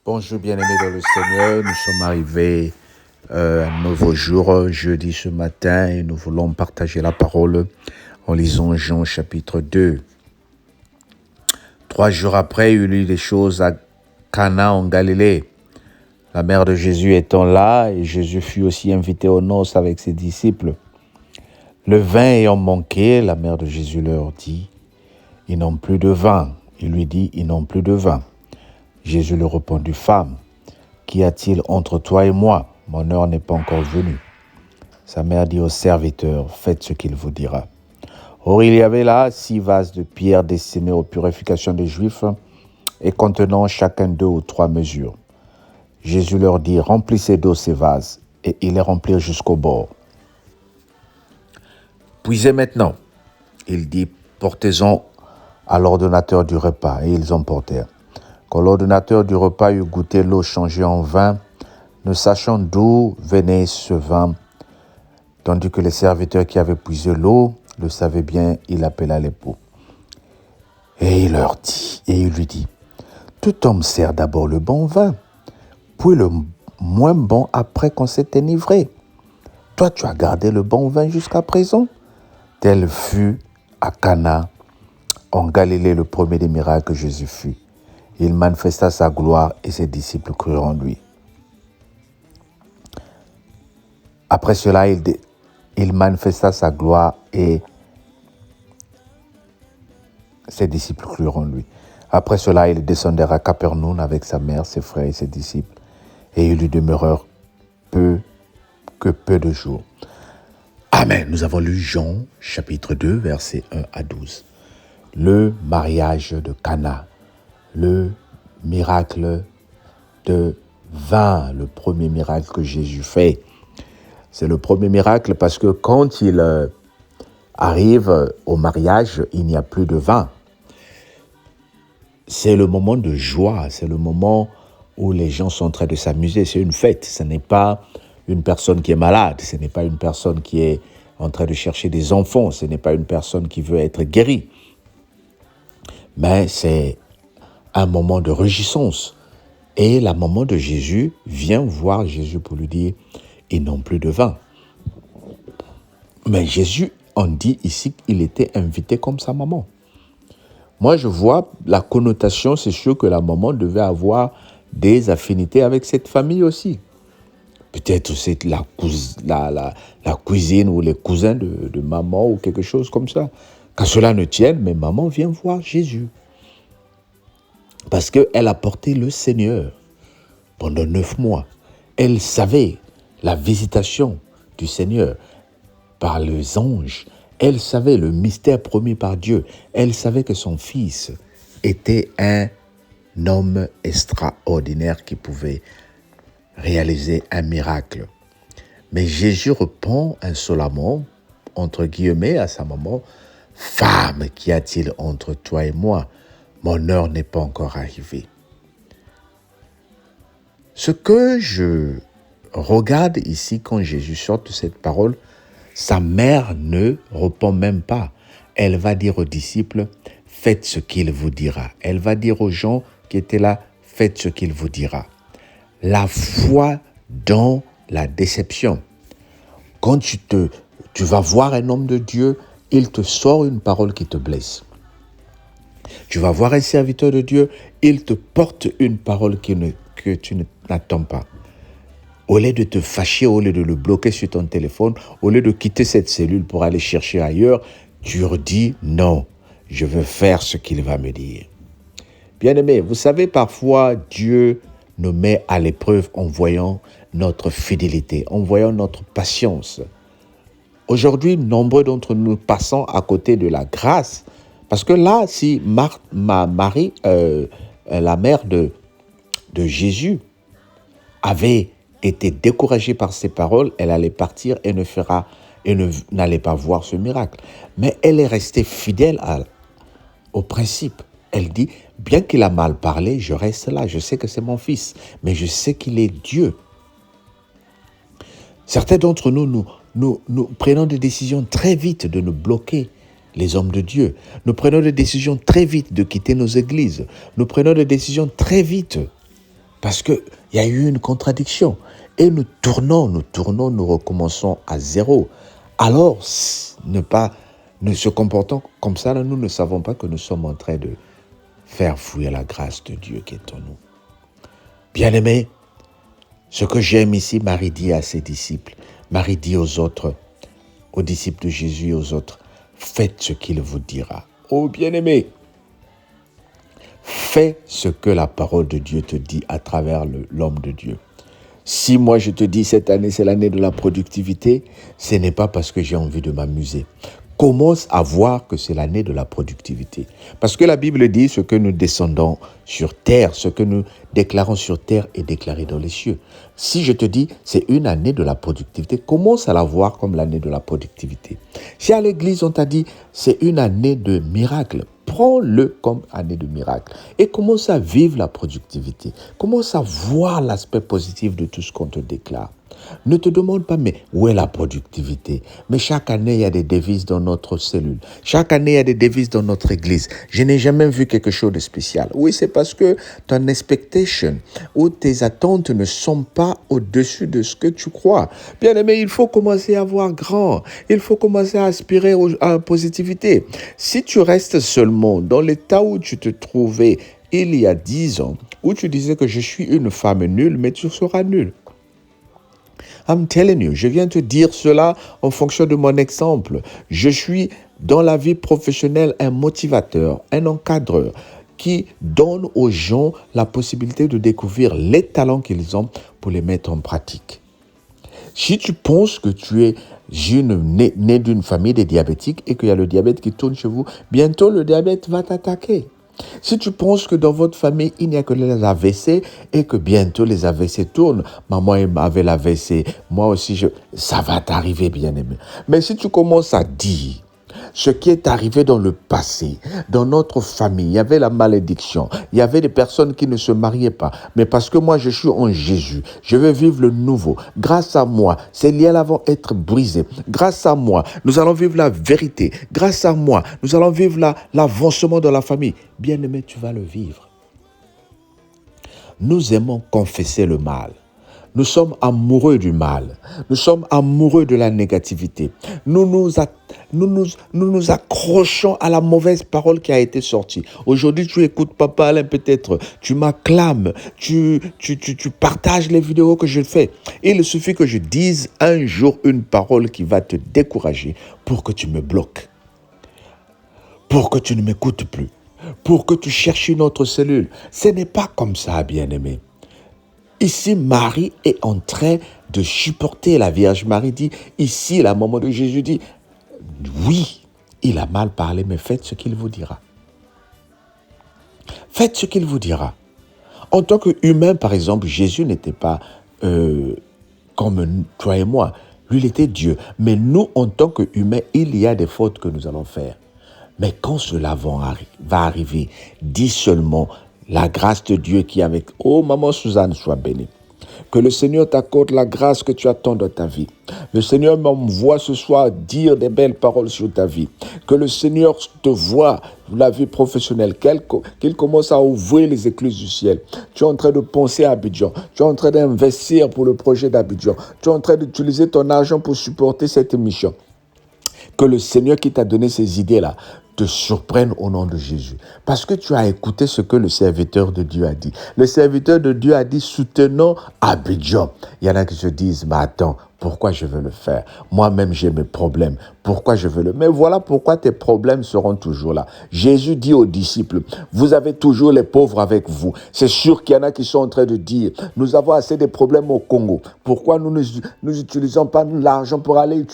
Bonjour bien-aimés dans le Seigneur, nous sommes arrivés à un nouveau jour, jeudi ce matin, et nous voulons partager la parole en lisant Jean chapitre 2. 3 jours après, il y eut des choses à Cana en Galilée. La mère de Jésus étant là, et Jésus fut aussi invité aux noces avec ses disciples. Le vin ayant manqué, la mère de Jésus leur dit, « Ils n'ont plus de vin. » Il lui dit, « Ils n'ont plus de vin. » Jésus lui répondit, « Femme, qu'y a-t-il entre toi et moi? Mon heure n'est pas encore venue. » Sa mère dit au serviteur, « Faites ce qu'il vous dira. » Or, il y avait là 6 vases de pierre destinés aux purifications des Juifs et contenant chacun 2 ou 3 mesures. Jésus leur dit, « Remplissez d'eau ces vases. » Et ils les remplirent jusqu'au bord. « Puisez maintenant. » Il dit, « Portez-en à l'ordonnateur du repas. » Et ils en portèrent. Quand l'ordonnateur du repas eut goûté l'eau changée en vin, ne sachant d'où venait ce vin, tandis que les serviteurs qui avaient puisé l'eau le savaient bien, il appela l'époux. Et il lui dit, « Tout homme sert d'abord le bon vin, puis le moins bon après qu'on s'est enivré. Toi, tu as gardé le bon vin jusqu'à présent. » Tel fut à Cana, en Galilée, le premier des miracles que Jésus fit. Il manifesta sa gloire et ses disciples crurent en lui. Après cela, il manifesta sa gloire et ses disciples crurent en lui. Après cela, ils descendirent à Capernaum avec sa mère, ses frères et ses disciples, et ils lui demeurèrent peu de jours. Amen. Nous avons lu Jean, chapitre 2, versets 1 à 12. Le mariage de Cana. Le miracle de vin, le premier miracle que Jésus fait. C'est le premier miracle parce que quand il arrive au mariage, il n'y a plus de vin. C'est le moment de joie, c'est le moment où les gens sont en train de s'amuser, c'est une fête. Ce n'est pas une personne qui est malade, ce n'est pas une personne qui est en train de chercher des enfants, ce n'est pas une personne qui veut être guérie. Mais c'est un moment de réjouissance. Et la maman de Jésus vient voir Jésus pour lui dire, ils n'ont plus de vin. Mais Jésus en dit ici qu'il était invité comme sa maman. Moi, je vois la connotation, c'est sûr que la maman devait avoir des affinités avec cette famille aussi. Peut-être c'est la cuisine ou les cousins de maman ou quelque chose comme ça. Qu'à cela ne tienne, mais maman vient voir Jésus. Parce qu'elle a porté le Seigneur pendant 9 mois. Elle savait la visitation du Seigneur par les anges. Elle savait le mystère promis par Dieu. Elle savait que son fils était un homme extraordinaire qui pouvait réaliser un miracle. Mais Jésus répond insolemment, entre guillemets, à sa maman, « Femme, qu'y a-t-il entre toi et moi ? Mon heure n'est pas encore arrivée. » Ce que je regarde ici quand Jésus sort de cette parole, sa mère ne répond même pas. Elle va dire aux disciples, « Faites ce qu'il vous dira. » Elle va dire aux gens qui étaient là, « Faites ce qu'il vous dira. » La foi dans la déception. Quand tu vas voir un homme de Dieu, il te sort une parole qui te blesse. Tu vas voir un serviteur de Dieu, il te porte une parole que tu n'attends pas. Au lieu de te fâcher, au lieu de le bloquer sur ton téléphone, au lieu de quitter cette cellule pour aller chercher ailleurs, tu redis non, je veux faire ce qu'il va me dire. Bien-aimés, vous savez, parfois Dieu nous met à l'épreuve en voyant notre fidélité, en voyant notre patience. Aujourd'hui, nombreux d'entre nous passons à côté de la grâce. Parce que là, si Marie, la mère de Jésus, avait été découragée par ces paroles, elle allait partir et n'allait pas voir ce miracle. Mais elle est restée fidèle au principe. Elle dit, bien qu'il a mal parlé, je reste là, je sais que c'est mon fils, mais je sais qu'il est Dieu. Certains d'entre nous prenons des décisions très vite de nous bloquer les hommes de Dieu. Nous prenons des décisions très vite de quitter nos églises. Nous prenons des décisions très vite Parce qu'il y a eu une contradiction. Et nous tournons, nous recommençons à zéro. Alors, ne se comportant comme ça, nous ne savons pas que nous sommes en train de faire fouiller la grâce de Dieu qui est en nous. Bien-aimés, ce que j'aime ici, Marie dit à ses disciples, Marie dit aux autres, aux disciples de Jésus et aux autres, faites ce qu'il vous dira. Oh bien-aimés, fais ce que la parole de Dieu te dit à travers l'homme de Dieu. Si moi je te dis cette année c'est l'année de la productivité, ce n'est pas parce que j'ai envie de m'amuser. Commence à voir que c'est l'année de la productivité. Parce que la Bible dit ce que nous descendons sur terre, ce que nous déclarons sur terre est déclaré dans les cieux. Si je te dis c'est une année de la productivité, commence à la voir comme l'année de la productivité. Si à l'église on t'a dit c'est une année de miracle, prends-le comme année de miracle et commence à vivre la productivité. Commence à voir l'aspect positif de tout ce qu'on te déclare. Ne te demande pas, mais où est la productivité? Mais chaque année, il y a des devises dans notre cellule. Chaque année, il y a des devises dans notre église. Je n'ai jamais vu quelque chose de spécial. Oui, c'est parce que ton expectation ou tes attentes ne sont pas au-dessus de ce que tu crois. Bien aimé, il faut commencer à voir grand. Il faut commencer à aspirer à la positivité. Si tu restes seulement dans l'état où tu te trouvais il y a 10 ans, où tu disais que je suis une femme nulle, mais tu seras nulle. I'm telling you, je viens te dire cela en fonction de mon exemple. Je suis dans la vie professionnelle un motivateur, un encadreur qui donne aux gens la possibilité de découvrir les talents qu'ils ont pour les mettre en pratique. Si tu penses que tu es né d'une famille de diabétiques et qu'il y a le diabète qui tourne chez vous, bientôt le diabète va t'attaquer. Si tu penses que dans votre famille, il n'y a que les AVC et que bientôt les AVC tournent, maman avait l'AVC, moi aussi, ça va t'arriver, bien-aimé. Mais si tu commences à dire ce qui est arrivé dans le passé, dans notre famille, il y avait la malédiction, il y avait des personnes qui ne se mariaient pas, mais parce que moi je suis en Jésus, je vais vivre le nouveau. Grâce à moi, ces liens-là vont être brisés. Grâce à moi, nous allons vivre la vérité. Grâce à moi, nous allons vivre l'avancement de la famille. Bien-aimé, tu vas le vivre. Nous aimons confesser le mal. Nous sommes amoureux du mal. Nous sommes amoureux de la négativité. Nous nous accrochons à la mauvaise parole qui a été sortie. Aujourd'hui, tu écoutes Papa Alain peut-être. Tu m'acclames. Tu partages les vidéos que je fais. Il suffit que je dise un jour une parole qui va te décourager pour que tu me bloques. Pour que tu ne m'écoutes plus. Pour que tu cherches une autre cellule. Ce n'est pas comme ça, bien-aimé. Ici, Marie est en train de supporter la Vierge Marie dit, ici, la maman de Jésus dit, oui, il a mal parlé, mais faites ce qu'il vous dira. Faites ce qu'il vous dira. En tant qu'humain, par exemple, Jésus n'était pas comme toi et moi. Lui, il était Dieu. Mais nous, en tant qu'humains, il y a des fautes que nous allons faire. Mais quand cela va arriver, dis seulement, la grâce de Dieu qui est avec... Oh, maman Suzanne, sois bénie. Que le Seigneur t'accorde la grâce que tu attends dans ta vie. Le Seigneur m'envoie ce soir dire des belles paroles sur ta vie. Que le Seigneur te voie la vie professionnelle, qu'il commence à ouvrir les écluses du ciel. Tu es en train de penser à Abidjan. Tu es en train d'investir pour le projet d'Abidjan. Tu es en train d'utiliser ton argent pour supporter cette mission. Que le Seigneur qui t'a donné ces idées-là te surprenne au nom de Jésus. Parce que tu as écouté ce que le serviteur de Dieu a dit. Le serviteur de Dieu a dit, soutenons Abidjan. Il y en a qui se disent, mais attends, pourquoi je veux le faire? Moi-même, j'ai mes problèmes. Pourquoi je veux le... Mais voilà pourquoi tes problèmes seront toujours là. Jésus dit aux disciples, vous avez toujours les pauvres avec vous. C'est sûr qu'il y en a qui sont en train de dire, nous avons assez de problèmes au Congo. Pourquoi nous n'utilisons pas l'argent pour aller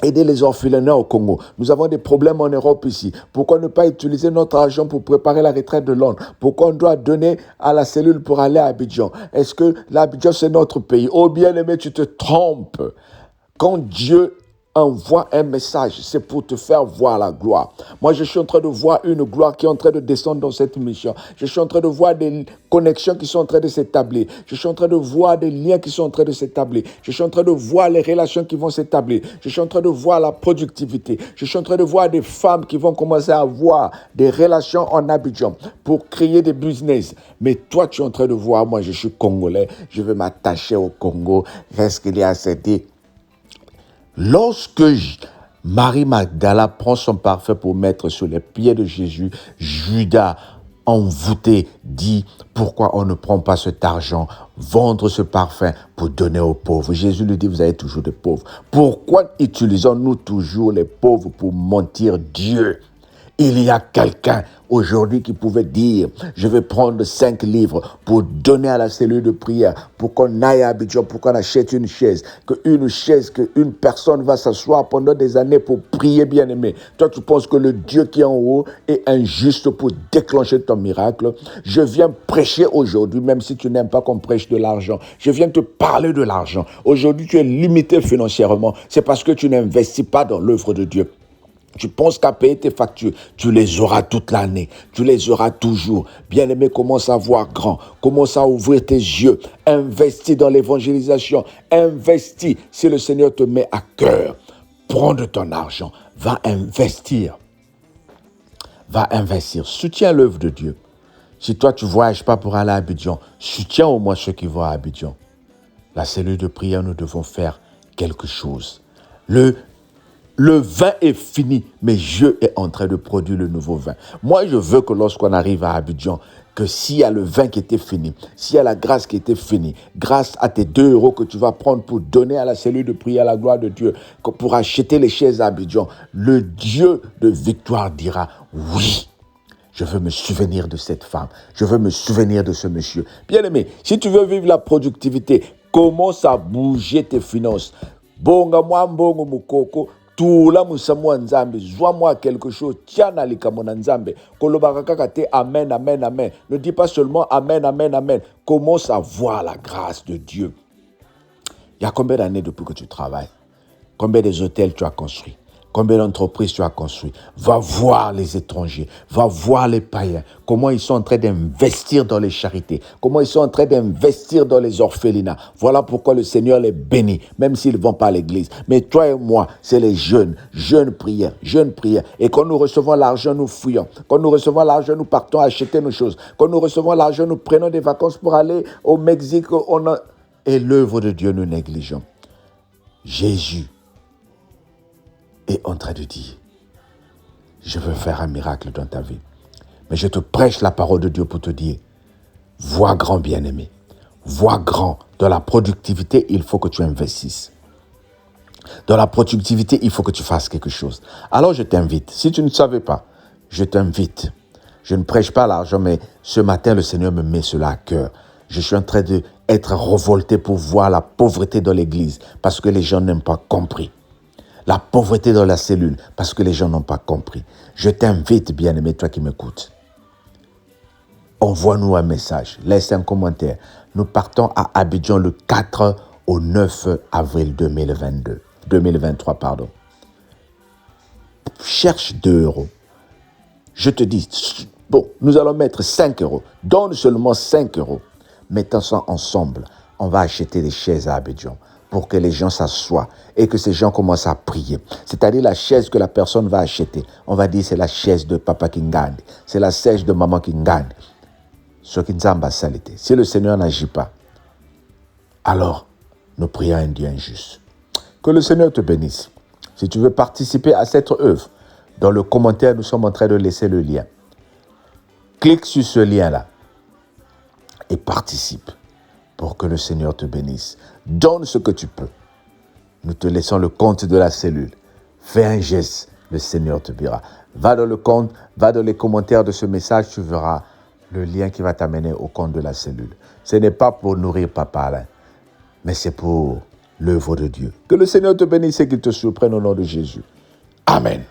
aider les orphelinats au Congo. Nous avons des problèmes en Europe ici. Pourquoi ne pas utiliser notre argent pour préparer la retraite de Londres? Pourquoi on doit donner à la cellule pour aller à Abidjan? Est-ce que l'Abidjan, c'est notre pays? Oh bien-aimé, tu te trompes. Quand Dieu envoie un message, c'est pour te faire voir la gloire. Moi, je suis en train de voir une gloire qui est en train de descendre dans cette mission. Je suis en train de voir des connexions qui sont en train de s'établir. Je suis en train de voir des liens qui sont en train de s'établir. Je suis en train de voir les relations qui vont s'établir. Je suis en train de voir la productivité. Je suis en train de voir des femmes qui vont commencer à avoir des relations en Abidjan pour créer des business. Mais toi, tu es en train de voir, moi, je suis congolais, je vais m'attacher au Congo. Qu'est-ce qu'il y a à se dire? Lorsque Marie Magdala prend son parfum pour mettre sur les pieds de Jésus, Judas, envoûté, dit « Pourquoi on ne prend pas cet argent, vendre ce parfum pour donner aux pauvres ?» Jésus lui dit « Vous avez toujours des pauvres. Pourquoi utilisons-nous toujours les pauvres pour mentir Dieu ?» Il y a quelqu'un aujourd'hui qui pouvait dire « Je vais prendre 5 livres pour donner à la cellule de prière, pour qu'on aille à Abidjan, pour qu'on achète une chaise, qu'une personne va s'asseoir pendant des années pour prier, bien-aimé. » Toi, tu penses que le Dieu qui est en haut est injuste pour déclencher ton miracle. Je viens prêcher aujourd'hui, même si tu n'aimes pas qu'on prêche de l'argent. Je viens te parler de l'argent. Aujourd'hui, tu es limité financièrement. C'est parce que tu n'investis pas dans l'œuvre de Dieu. Tu penses qu'à payer tes factures, tu les auras toute l'année, tu les auras toujours. Bien-aimé, commence à voir grand, commence à ouvrir tes yeux, investis dans l'évangélisation, investis si le Seigneur te met à cœur. Prends de ton argent, va investir, soutiens l'œuvre de Dieu. Si toi tu ne voyages pas pour aller à Abidjan, soutiens au moins ceux qui vont à Abidjan. La cellule de prière, nous devons faire quelque chose. Le vin est fini, mais Dieu est en train de produire le nouveau vin. Moi, je veux que lorsqu'on arrive à Abidjan, que s'il y a le vin qui était fini, s'il y a la grâce qui était finie, grâce à tes 2 € que tu vas prendre pour donner à la cellule de prière à la gloire de Dieu, pour acheter les chaises à Abidjan, le Dieu de victoire dira oui. Je veux me souvenir de cette femme. Je veux me souvenir de ce monsieur. Bien-aimé, si tu veux vivre la productivité, commence à bouger tes finances. Bonga moi mbongo mukoko. Tula musamwa nzambe, zwa-moi quelque chose, tiens na likamo na nzambe, kolobaka kaka te amen, amen, amen. Ne dis pas seulement amen, amen, amen. Commence à voir la grâce de Dieu. Il y a combien d'années depuis que tu travailles? Combien des hôtels tu as construits? Combien d'entreprises tu as construit? Va voir les étrangers, va voir les païens, comment ils sont en train d'investir dans les charités, comment ils sont en train d'investir dans les orphelinats. Voilà pourquoi le Seigneur les bénit, même s'ils ne vont pas à l'église. Mais toi et moi, c'est les jeunes prières. Et quand nous recevons l'argent, nous fuyons. Quand nous recevons l'argent, nous partons acheter nos choses. Quand nous recevons l'argent, nous prenons des vacances pour aller au Mexique. Et l'œuvre de Dieu, nous négligeons. Jésus est en train de dire, je veux faire un miracle dans ta vie. Mais je te prêche la parole de Dieu pour te dire, vois grand, bien-aimé. Vois grand. Dans la productivité, il faut que tu investisses. Dans la productivité, il faut que tu fasses quelque chose. Alors je t'invite. Si tu ne savais pas, je t'invite. Je ne prêche pas l'argent, mais ce matin, le Seigneur me met cela à cœur. Je suis en train d'être révolté pour voir la pauvreté dans l'église parce que les gens n'ont pas compris. La pauvreté dans la cellule, parce que les gens n'ont pas compris. Je t'invite, bien-aimé, toi qui m'écoutes. Envoie-nous un message, laisse un commentaire. Nous partons à Abidjan le 4 au 9 avril 2023. Cherche 2 €. Je te dis, bon, nous allons mettre 5 €. Donne seulement 5 €. Mettons ça ensemble. On va acheter des chaises à Abidjan pour que les gens s'assoient et que ces gens commencent à prier. C'est-à-dire la chaise que la personne va acheter. On va dire c'est la chaise de Papa Kingand, c'est la chaise de Maman Kingand. Si le Seigneur n'agit pas, alors nous prions un Dieu injuste. Que le Seigneur te bénisse. Si tu veux participer à cette œuvre, dans le commentaire, nous sommes en train de laisser le lien. Clique sur ce lien-là et participe pour que le Seigneur te bénisse. Donne ce que tu peux. Nous te laissons le compte de la cellule. Fais un geste, le Seigneur te bénira. Va dans le compte, va dans les commentaires de ce message, tu verras le lien qui va t'amener au compte de la cellule. Ce n'est pas pour nourrir Papa Alain, mais c'est pour l'œuvre de Dieu. Que le Seigneur te bénisse et qu'il te surprenne au nom de Jésus. Amen.